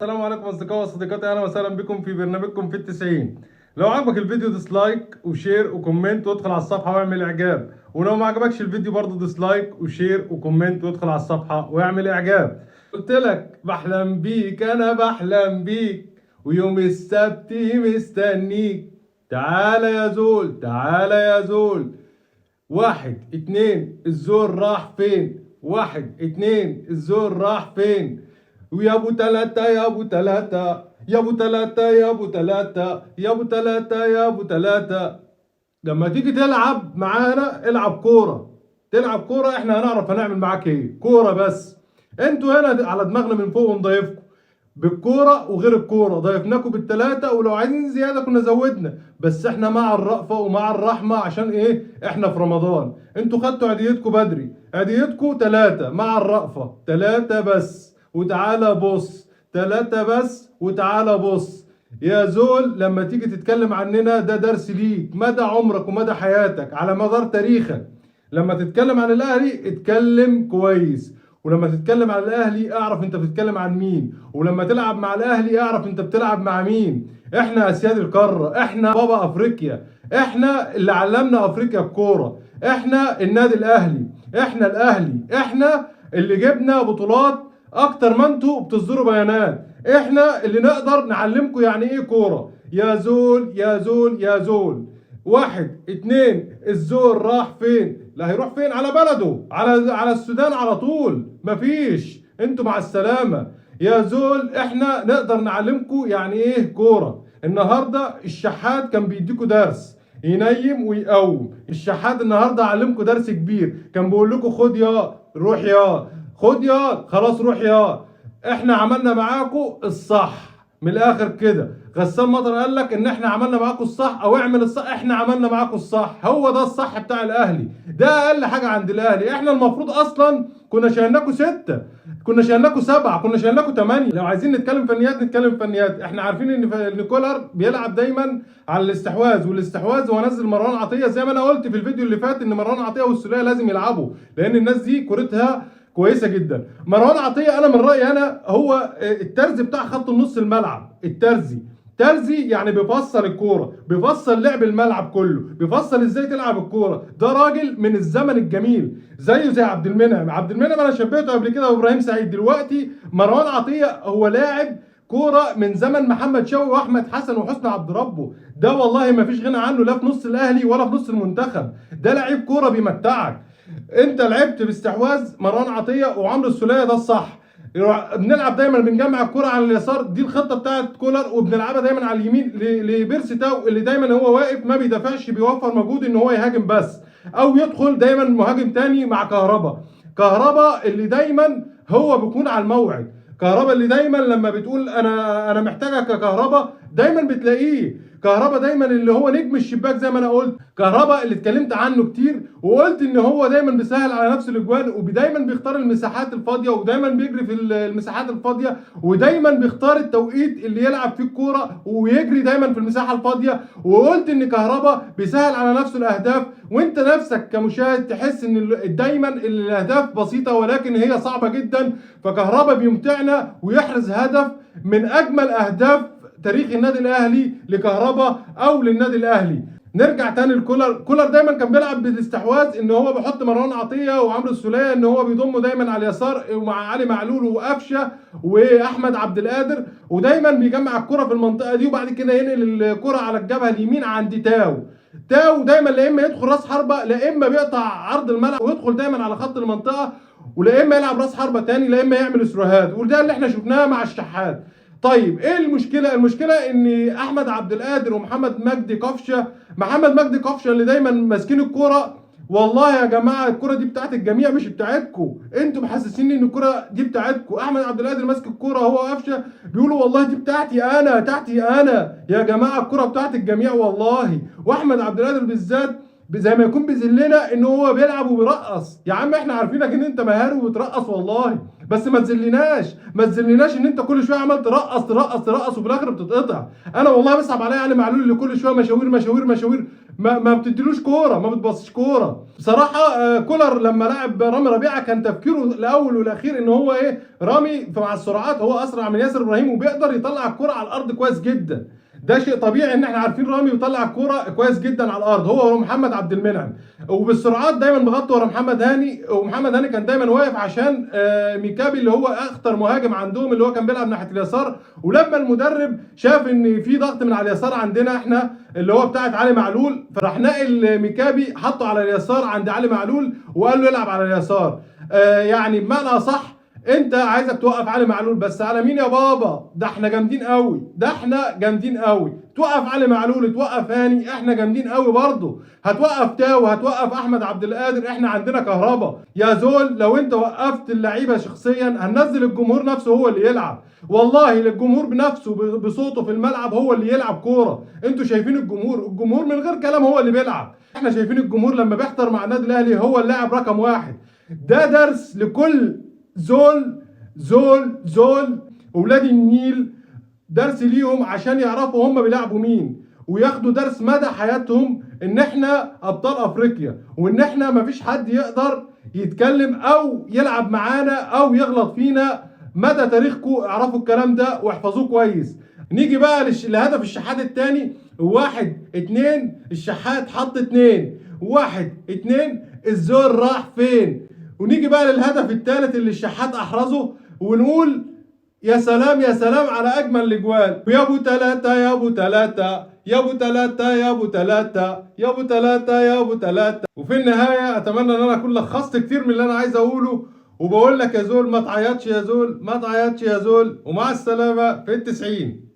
السلام عليكم اصدقائي وصديقاتي، اهلا وسهلا بكم في برنامجكم في التسعين. لو عجبك الفيديو ديسلايك وشير وكومنت وادخل على الصفحه واعمل اعجاب، ولو ما عجبكش الفيديو برضه ديسلايك وشير وكومنت وادخل على الصفحه واعمل اعجاب. قلت لك بحلم بيك، انا بحلم بيك ويوم السبت مستنيك. تعالى يا زول، تعالى يا زول. واحد اتنين الزور راح فين؟ واحد اتنين الزور راح فين؟ ويا ابو تلاتة يا ابو تلاتة يا ابو تلاتة يا ابو تلاتة يا ابو تلاتة يا ابو تلاتة. لما تيجي تلعب معانا العب كورة، تلعب كورة احنا هنعرف هنعمل معاك ايه. كورة بس. انتوا هنا على دماغنا من فوق ونضيفكم بالكورة وغير الكورة، ضيفناكم بالتلاتة ولو عايزين زيادة كنا زودنا، بس احنا مع الرأفة ومع الرحمة عشان ايه؟ احنا في رمضان. انتوا خدتوا عيديتكم بدري، عيديتكم تلاتة مع الرأفة، تلاتة بس وتعالى بص، تلاتة بس وتعالى بص. يا زول لما تيجي تتكلم عننا ده درس ليك مدى عمرك ومدى حياتك على مدار تاريخك. لما تتكلم عن الاهلي اتكلم كويس، ولما تتكلم عن الاهلي اعرف انت بتتكلم عن مين، ولما تلعب مع الاهلي اعرف انت بتلعب مع مين. احنا اسياد القاره، احنا بابا افريقيا، احنا اللي علمنا افريقيا الكوره، احنا النادي الاهلي، احنا الاهلي، احنا اللي جبنا بطولات اكتر ما انتوا بتصدروا بيانات. احنا اللي نقدر نعلمكم يعني ايه كوره. يا زول يا زول يا زول. واحد اتنين الزور راح فين؟ لا هيروح فين؟ على بلده، على السودان على طول. مفيش، انتوا مع السلامة. يا زول احنا نقدر نعلمكم يعني ايه كورة. النهاردة الشحات كان بيديكوا درس ينيم ويقوم. الشحات النهاردة علمكم درس كبير، كان بيقول لكم خد يا روح يا، خد يا خلاص روح يا. احنا عملنا معاكم الصح من الاخر كده. غسان مطر قال لك ان احنا عملنا معاكم الصح او اعمل الصح، احنا عملنا معاكم الصح. هو ده الصح بتاع الاهلي، ده اقل حاجه عند الاهلي. احنا المفروض اصلا كنا شايلناكم 6، كنا شايلناكم 7، كنا شايلناكم 8. لو عايزين نتكلم فنيات نتكلم فنيات. احنا عارفين ان كولر بيلعب دايما على الاستحواذ والاستحواذ، ونزل مروان عطيه زي ما انا قلت في الفيديو اللي فات ان مروان عطيه والسوليه لازم يلعبوا لان الناس دي كورتها كويسه جدا. مروان عطيه انا من رايي انا هو الترزي بتاع خط النص الملعب. ترزي يعني بيفصل الكوره، بيفصل لعب الملعب كله، بيفصل ازاي تلعب الكوره. ده راجل من الزمن الجميل زيه زي عبد المنعم. عبد المنعم انا شبهته قبل كده وابراهيم سعيد. دلوقتي مروان عطيه هو لاعب كوره من زمن محمد شوقي واحمد حسن وحسني عبد ربه. ده والله ما فيش غنى عنه لا في نص الاهلي ولا في نص المنتخب. ده لعيب كوره بيمتعك. انت لعبت باستحواذ مروان عطيه وعمرو السوليه، ده الصح. بنلعب دايما بنجمع الكرة على اليسار، دي الخطه بتاعت كولر، وبنلعبها دايما على اليمين لبيرسي تاو اللي دايما هو واقف ما بيدافعش، بيوفر مجهود ان هو يهاجم بس، او يدخل دايما مهاجم تاني مع كهربا اللي دايما هو بيكون على الموعد. كهربا اللي دايما لما بتقول انا محتاجك ككهربا دايما بتلاقيه. كهربا دايما اللي هو نجم الشباك زي ما انا قلت. كهربا اللي اتكلمت عنه كتير وقلت ان هو دايما بيسهل على نفسه الاجوان، ودايما بيختار المساحات الفاضيه، ودايما بيجري في المساحات الفاضيه، ودايما بيختار التوقيت اللي يلعب فيه الكوره ويجري دايما في المساحه الفاضيه. وقلت ان كهربا بيسهل على نفسه الاهداف، وانت نفسك كمشاهد تحس ان دايما الاهداف بسيطه ولكن هي صعبه جدا. فكهربا بيمتعنا ويحرز هدف من اجمل اهداف تاريخ النادي الاهلي لكهربا او للنادي الاهلي. نرجع تاني لكولر. كولر دايما كان بيلعب بالاستحواذ ان هو بيحط مروان عطيه وعمرو السوليه ان هو بيضمه دايما على اليسار ومع علي معلول وقفشه واحمد عبد القادر، ودايما بيجمع الكره في المنطقه دي وبعد كده ينقل الكره على الجبهه اليمين عند تاو دايما لا اما يدخل راس حربه لا اما بيقطع عرض الملعب ويدخل دايما على خط المنطقه، ولا اما يلعب راس حربه تاني لا اما يعمل سروهات، وده اللي احنا شفناه مع الشحات. طيب ايه المشكله؟ المشكله ان احمد عبد القادر ومحمد مجدي قفشه، محمد مجدي قفشه اللي دايما ماسكين الكوره. والله يا جماعه الكوره دي بتاعت الجميع مش بتاعتكم. انتوا محسسيني ان الكوره دي بتاعتكم. احمد عبد القادر ماسك الكوره هو قفشه بيقولوا والله دي بتاعتي انا، بتاعتي انا. يا جماعه الكوره بتاعت الجميع والله. واحمد عبد القادر بالذات زي ما يكون بيذلنا ان هو بيلعب وبيرقص. يا عم احنا عارفينك ان انت مهاري وبترقص والله، بس ما تذلناش، ما تذلناش ان انت كل شويه عمال ترقص ترقص ترقص وفي الاخر بتتقطع. انا والله بيصعب عليا علي معلول اللي كل شويه مشاوير مشاوير مشاوير، ما بتديلوش كوره، ما بتبصش كوره بصراحه. كولر لما لعب رامي ربيعه كان تفكيره الاول والاخير ان هو ايه، رامي مع السرعات هو اسرع من ياسر ابراهيم وبيقدر يطلع الكوره على الارض كويس جدا. ده شيء طبيعي ان احنا عارفين رامي بيطلع الكوره كويس جدا على الارض، هو ومحمد عبد المنعم. وبالسرعات دايما بغطوا ورا محمد هاني، ومحمد هاني كان دايما واقف عشان ميكابي اللي هو اخطر مهاجم عندهم اللي هو كان بيلعب ناحيه اليسار. ولما المدرب شاف ان في ضغط من على اليسار عندنا احنا اللي هو بتاعت علي معلول، فراح نقل ميكابي حطه على اليسار عند علي معلول وقال له العب على اليسار. يعني بمعنى صح انت عايزك توقف علي معلول، بس على مين يا بابا؟ ده احنا جامدين قوي، ده احنا جامدين قوي. توقف علي معلول توقف هاني، احنا جامدين قوي برضه. هتوقف تاو هتوقف احمد عبد القادر، احنا عندنا كهربا يا زول. لو انت وقفت اللعيبه شخصيا هننزل الجمهور نفسه هو اللي يلعب، والله الجمهور بنفسه بصوته في الملعب هو اللي يلعب كوره. انتوا شايفين الجمهور من غير كلام هو اللي بيلعب. احنا شايفين الجمهور لما بيحضر مع النادي الاهلي هو اللاعب رقم واحد. ده درس لكل زول اولاد النيل، درس ليهم عشان يعرفوا هم بيلعبوا مين، وياخدوا درس مدى حياتهم ان احنا ابطال افريقيا، وان احنا مفيش حد يقدر يتكلم او يلعب معانا او يغلط فينا. مدى تاريخكم اعرفوا الكلام ده واحفظوه كويس. نيجي بقى لهدف الشحات الثاني. 1-2 الشحات حط 2، 1-2 الزول راح فين. ونيجي بقى للهدف الثالث اللي الشحات احرزه ونقول يا سلام يا سلام على اجمل الاجوال. ويا ابو تلاتة يا ابو تلاتة يا ابو تلاتة يا ابو تلاتة يا ابو تلاتة يا ابو تلاتة. وفي النهايه اتمنى ان انا اكون لخصت كتير من اللي انا عايز اقوله، وبقول لك يا زول ما تعيطش يا زول، ما تعيطش يا زول، ومع السلامه في ال90.